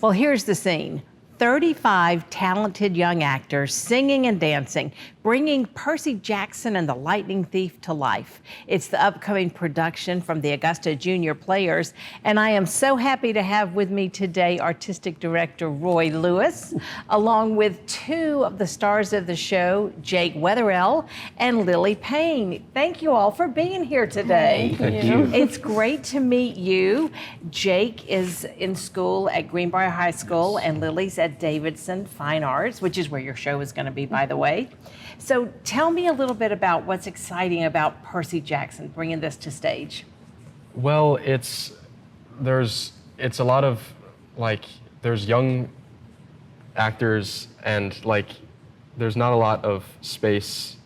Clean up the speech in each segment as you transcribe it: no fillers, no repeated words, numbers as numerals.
Well, here's the scene. 35 talented young actors singing and dancing, bringing Percy Jackson and the Lightning Thief to life. It's the upcoming production from the Augusta Junior Players, and I am so happy to have with me today Artistic Director Roy Lewis, along with two of the stars of the show, Jake Wetherell and Lily Payne. Thank you all for being here today. Thank you. It's great to meet you. Jake is in school at Greenbrier High School, and Lily's at Davidson Fine Arts, which is where your show is going to be, by the way. So tell me a little bit about what's exciting about Percy Jackson, bringing this to stage. Well, it's a lot of, like, there's young actors and, like, there's not a lot of space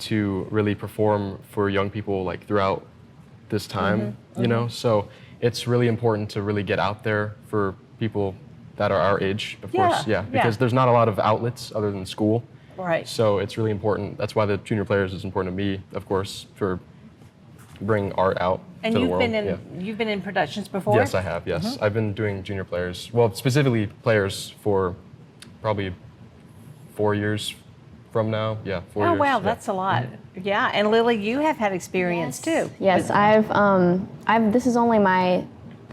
to really perform for young people, like, throughout this time, you know? So it's really important to really get out there for people that are our age, of course, because there's not a lot of outlets other than school. Right. So it's really important. That's why the Junior Players is important to me, of course, for bringing art out and to the world. And you've been in productions before? Yes, I have, yes. I've been doing Junior Players, well, specifically Players for probably 4 years from now. Yeah, 4 years. Oh, wow, that's a lot. Yeah, and Lily, you have had experience too. Yes, this is only my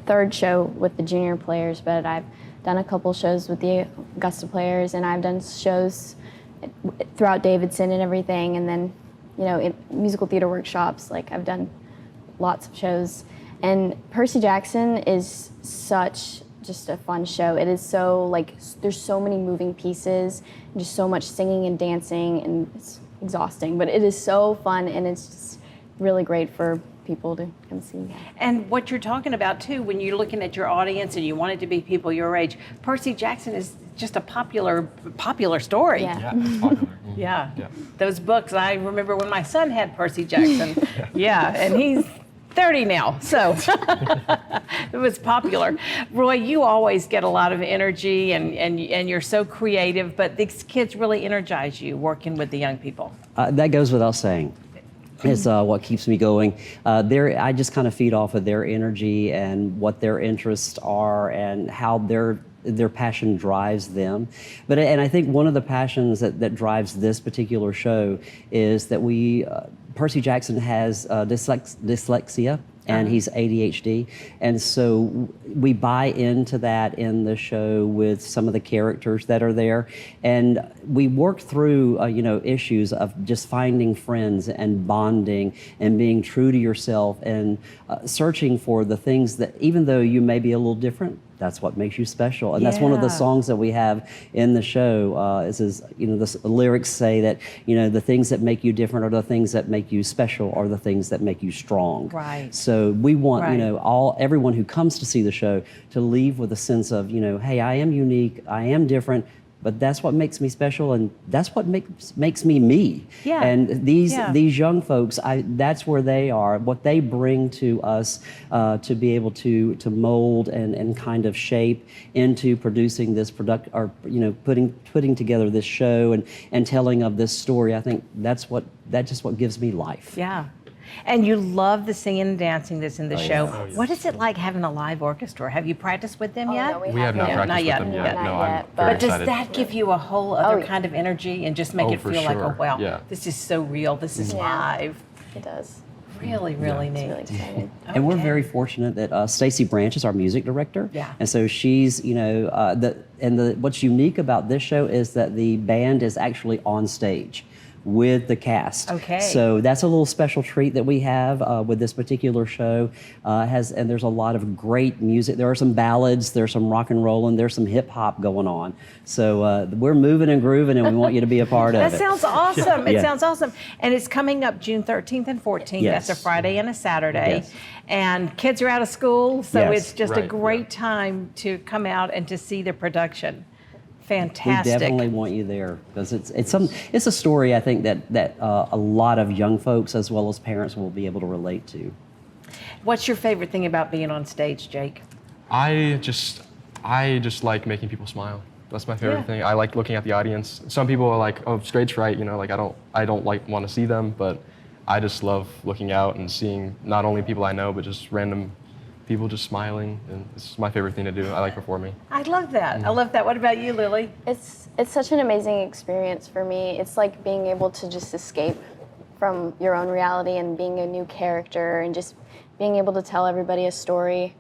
third show with the Junior Players, but I've done a couple shows with the Augusta Players, and I've done shows throughout Davidson and everything, and then, you know, in musical theater workshops, like I've done lots of shows. And Percy Jackson is such just a fun show. It is so, like, there's so many moving pieces, and just so much singing and dancing, and it's exhausting, but it is so fun, and it's just really great for people to come see. And what you're talking about too, when you're looking at your audience and you want it to be people your age, Percy Jackson is just a popular story. Yeah. It's popular. Yeah. Those books, I remember when my son had Percy Jackson. And he's 30 now, so it was popular. Roy, you always get a lot of energy and you're so creative, but these kids really energize you working with the young people. That goes without saying. It's what keeps me going. I just kind of feed off of their energy and what their interests are and how their passion drives them. And I think one of the passions that drives this particular show is that Percy Jackson has dyslexia, and he's ADHD. And so we buy into that in the show with some of the characters that are there. And we work through, issues of just finding friends and bonding and being true to yourself and searching for the things that, even though you may be a little different, that's what makes you special. And that's one of the songs that we have in the show. The lyrics say that, the things that make you different are the things that make you special, are the things that make you strong. Right. So we want, everyone who comes to see the show to leave with a sense of, hey, I am unique, I am different, but that's what makes me special, and that's what makes me me. Yeah. And these young folks, that's where they are, what they bring to us to be able to mold and kind of shape into producing this product, or putting together this show and telling of this story. I think that's just what gives me life. Yeah. And you love the singing and dancing that's in the show. Oh, yes. What is it like having a live orchestra? Have you practiced with them yet? No, We have not practiced with them yet. No, I'm very But does excited. that give you a whole other kind of energy and just make it for feel like, sure. oh, wow, Yeah. this is so real, this is live. It does. Really, really neat. It's really exciting. And we're very fortunate that Stacey Branch is our music director. Yeah. And so she's, what's unique about this show is that the band is actually on stage with the cast. Okay. So that's a little special treat that we have with this particular show. And there's a lot of great music. There are some ballads, there's some rock and roll, and there's some hip hop going on. So we're moving and grooving, and we want you to be a part of it. That sounds awesome. It Yeah. sounds awesome. And it's coming up June 13th and 14th. Yes. That's a Friday and a Saturday. Yes. And kids are out of school, so Yes. it's just a Right, great time to come out and to see the production. Fantastic. We definitely want you there because it's a story I think that a lot of young folks as well as parents will be able to relate to. What's your favorite thing about being on stage, Jake? I just like making people smile. That's my favorite thing. I like looking at the audience. Some people are like, oh, stage fright, like I don't like want to see them, but I just love looking out and seeing not only people I know, but just random people just smiling, and it's my favorite thing to do. I like performing. I love that. I love that. What about you, Lily? It's such an amazing experience for me. It's like being able to just escape from your own reality and being a new character and just being able to tell everybody a story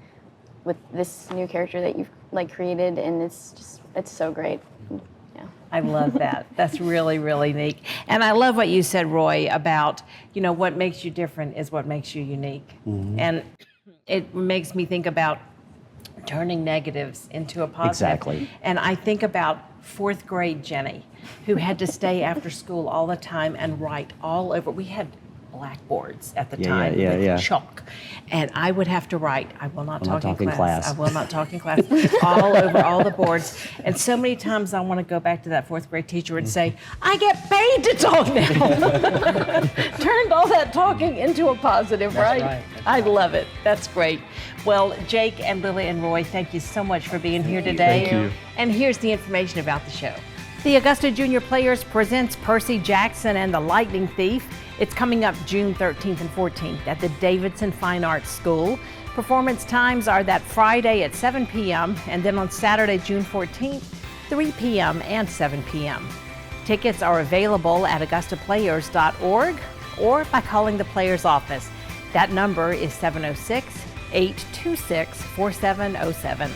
with this new character that you've like created, and it's so great. Yeah. I love that. That's really, really neat. And I love what you said, Roy, about, what makes you different is what makes you unique. And it makes me think about turning negatives into a positive. Exactly. And I think about fourth grade Jenny, who had to stay after school all the time and write all over. We had blackboards at the time with chalk. And I would have to write, I will not talk in class. I will not talk in class, all over all the boards. And so many times I want to go back to that fourth grade teacher and say, I get paid to talk now. Turned all that talking into a positive, That's right? right. I love it. That's great. Well, Jake and Lily and Roy, thank you so much for being here today. Thank you. And here's the information about the show. The Augusta Junior Players presents Percy Jackson and the Lightning Thief. It's coming up June 13th and 14th at the Davidson Fine Arts School. Performance times are that Friday at 7 p.m. and then on Saturday, June 14th, 3 p.m. and 7 p.m. Tickets are available at augustaplayers.org or by calling the Players office. That number is 706-826-4707.